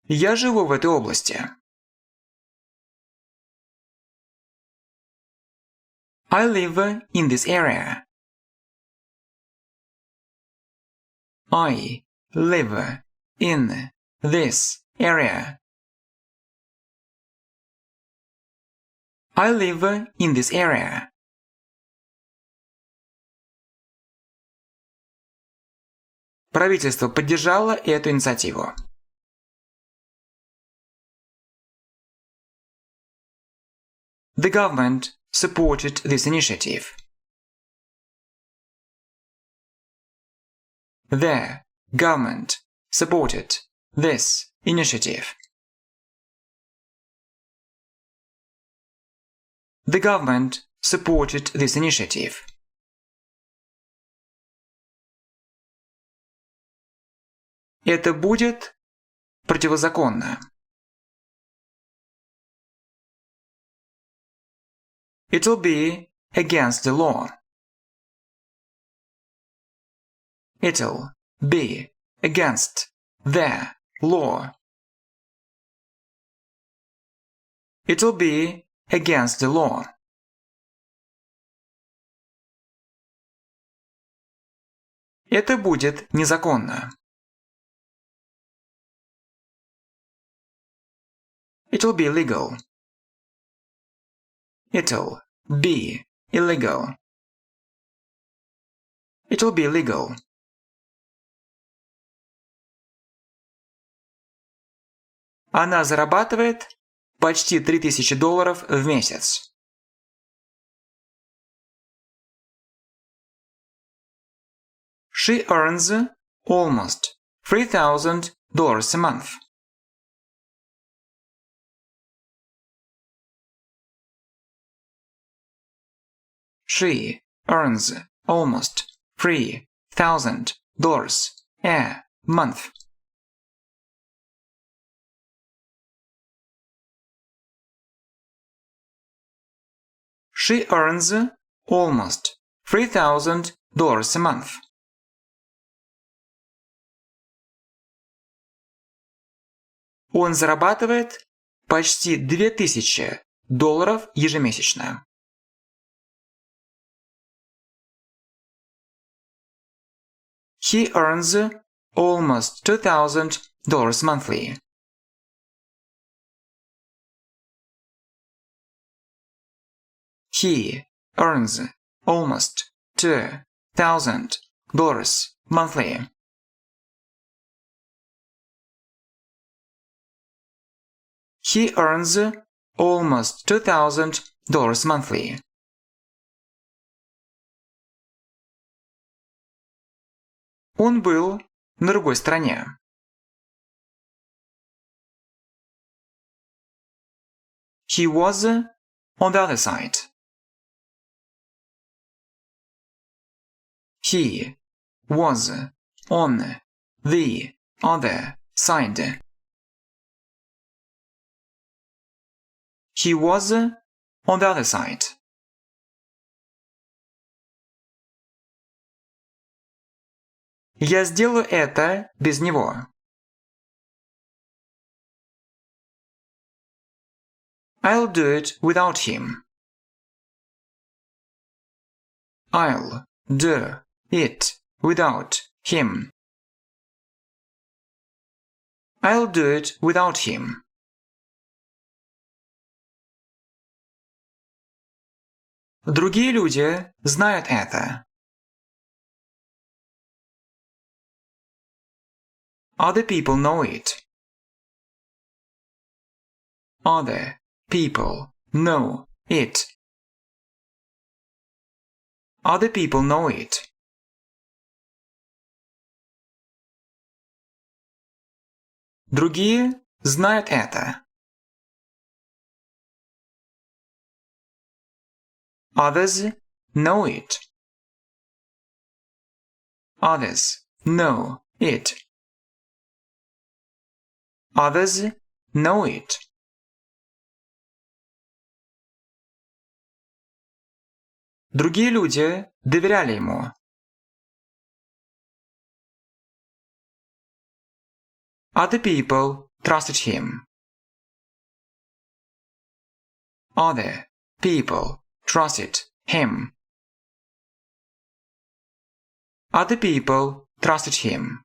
Я живу в этой области. I live in this area. I live in this area. I live in this area. Правительство поддержало эту инициативу. The government supported this initiative. The government supported this initiative. The government supported this initiative. Это будет противозаконно. It'll be against the law. It'll be against the law. It'll be against the law. Это будет незаконно. It'll be illegal. It'll be illegal. It'll be illegal. Она зарабатывает почти $3000 в месяц. She earns almost $3000 a month. She earns almost $3000 a month. She earns almost $3000 a month. Он зарабатывает почти $2000 ежемесячно. He earns almost $2000 monthly. He earns almost $2000 monthly. He earns almost $2000 monthly. Он был на другой стороне. He was on the other side. He was on the other side. He was on the other side. Я сделаю это без него. I'll do it without him. I'll do it without him. I'll do it without him. Другие люди знают это. Other people know it. Other people know it. Other people know it. Другие знают это. Others know it. Others know it. Others know it. Другие люди доверяли ему. Other people trusted him. Other people trusted him. Other people trusted him.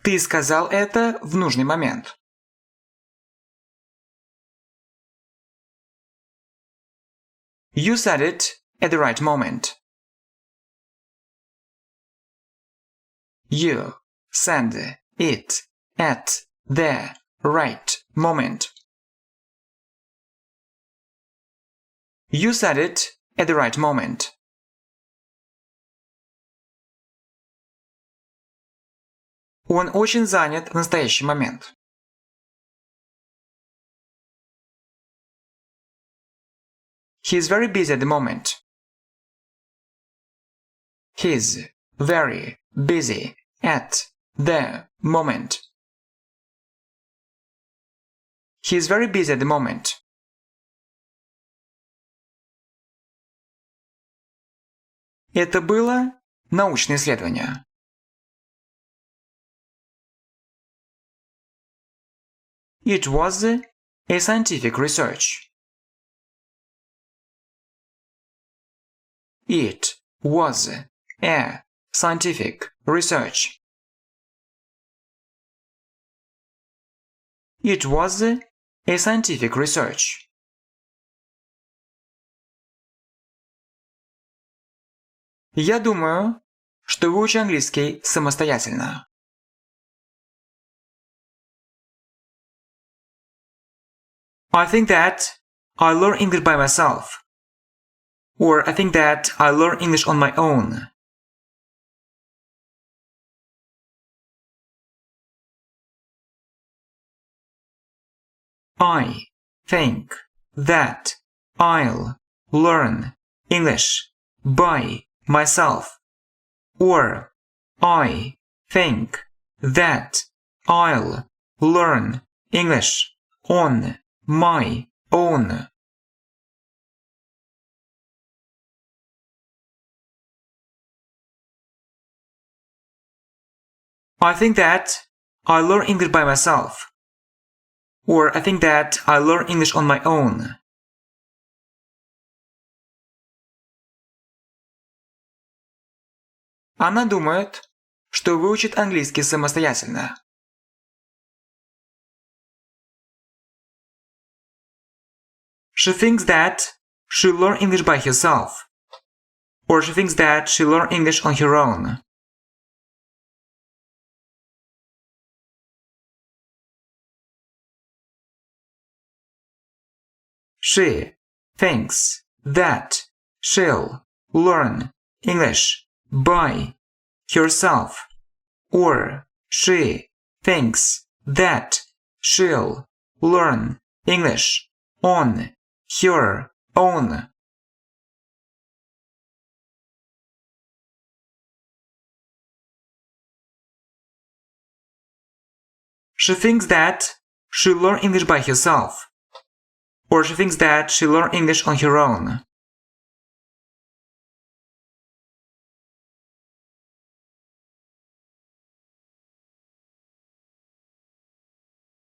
Ты сказал это в нужный момент. You said it at the right moment. You said it at the right moment. You said it at the right moment. Он очень занят в настоящий момент. He is very busy at the moment. He's very busy at the moment. He is very busy at the moment. Это было научное исследование. It was a scientific research. It was a scientific research. It was a scientific research. Я думаю, что выучу английский самостоятельно. I think that I learn English by myself. Or I think that I learn English on my own. I think that I'll learn English by myself. Or I think that I'll learn English on my own. I think that I learn English by myself. Or I think that I learn English on my own. Она думает, что выучит английский самостоятельно. She thinks that she'll learn English by herself. Or she thinks that she'll learn English on her own. She thinks that she'll learn English by herself. Or she thinks that she'll learn English on her own. She thinks that she'll learn English by herself. Or she thinks that she'll learn English on her own.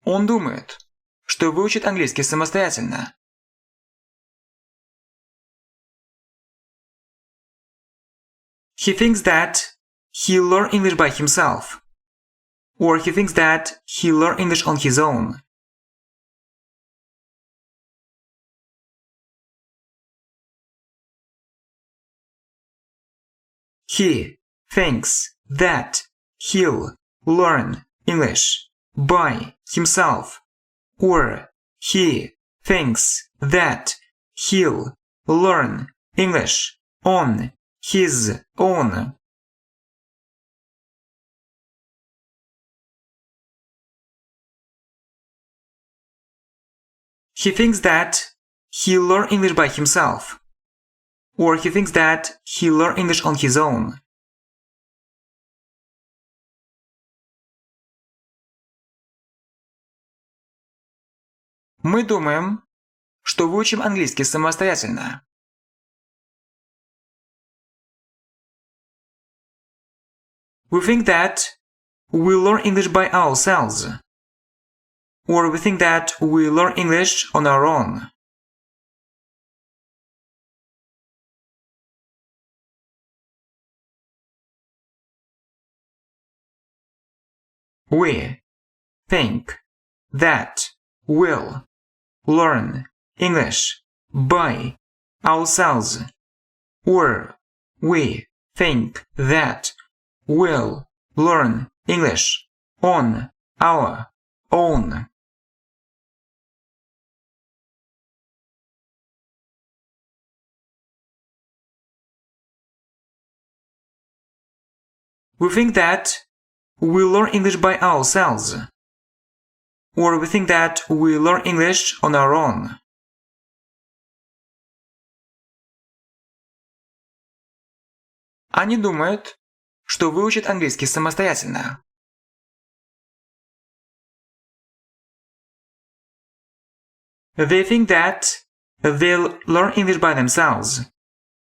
Он думает, что выучит английский самостоятельно. He thinks that he'll learn English by himself. Or he thinks that he'll learn English on his own. He thinks that he'll learn English by himself. Or he thinks that he'll learn English on his own. He thinks that he'll learn English by himself. Or he thinks that he'll learn English on his own. Мы думаем, что выучим английский самостоятельно. We think that we learn English by ourselves. Or we think that we learn English on our own. We think that we'll learn English by ourselves. Or we think that we'll learn English on our own. We think that we learn English by ourselves. Or we think that we learn English on our own. Они думают, что выучат английский самостоятельно. They think that they'll learn English by themselves.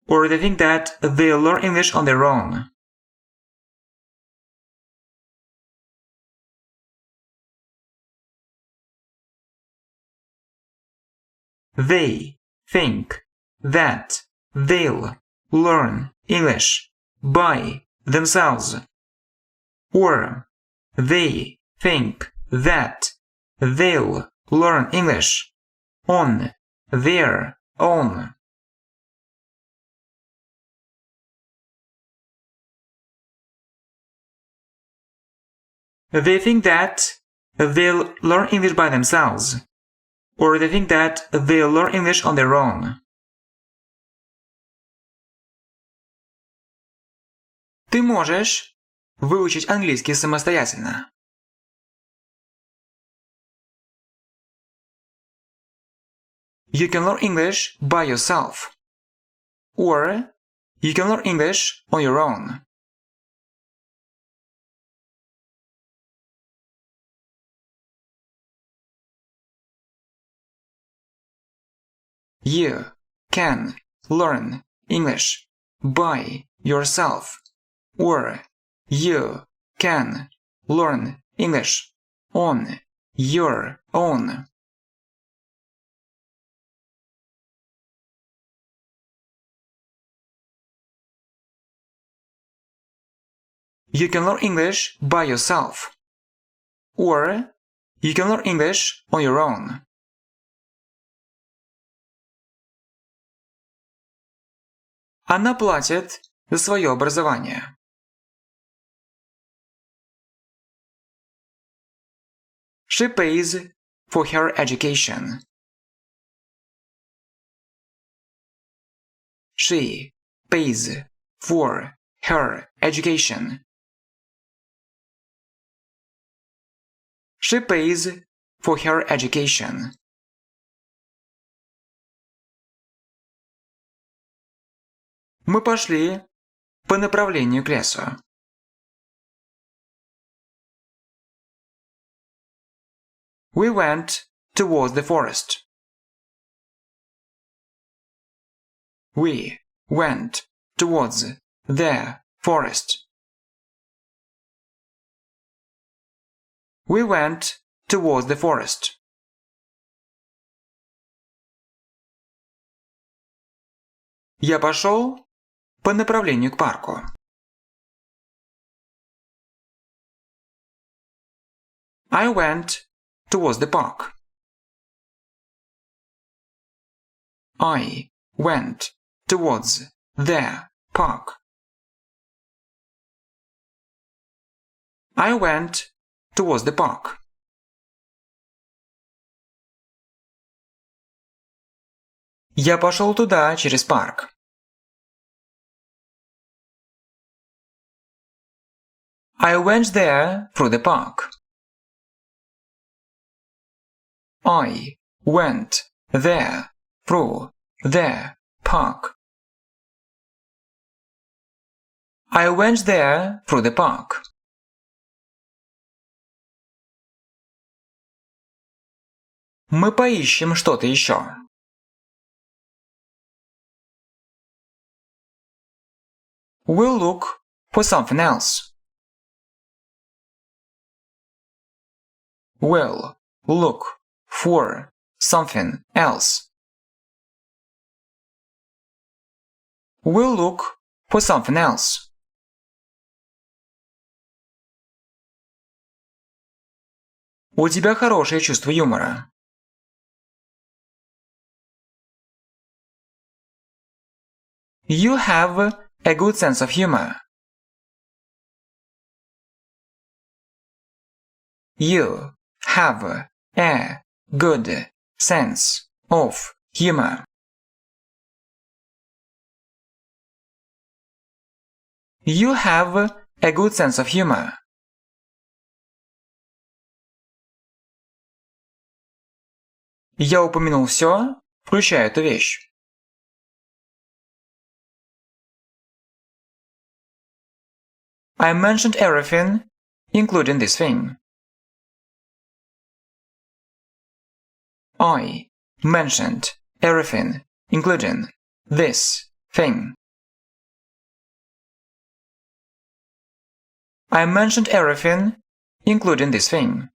Or they think that they'll learn English on their own. They think that they'll learn English by themselves. Or they think that they'll learn English on their own. They think that they'll learn English by themselves. Or they think that they'll learn English on their own. Ты можешь выучить английский самостоятельно. You can learn English by yourself. Or you can learn English on your own. You can learn English by yourself. Or you can learn English on your own. You can learn English by yourself. Or you can learn English on your own. Она платит за свое образование. She pays for her education. She pays for her education. She pays for her education. Мы пошли по направлению к лесу. We went towards the forest. We went towards the forest. We went towards the forest. Я пошел по направлению к парку. I went towards the park. I went towards the park. I went towards the park. Я пошел туда через парк. I went there through the park. I went there through the park. I went there through the park. Мы поищем что-то еще. We'll look for something else. will look for something else. Will look for something else. У тебя хорошее чувство юмора. You have a good sense of humor. You have a good sense of humor. You have a good sense of humor. Я упомянул все, включая эту вещь. I mentioned everything, including this thing. I mentioned everything, including this thing. I mentioned everything, including this thing.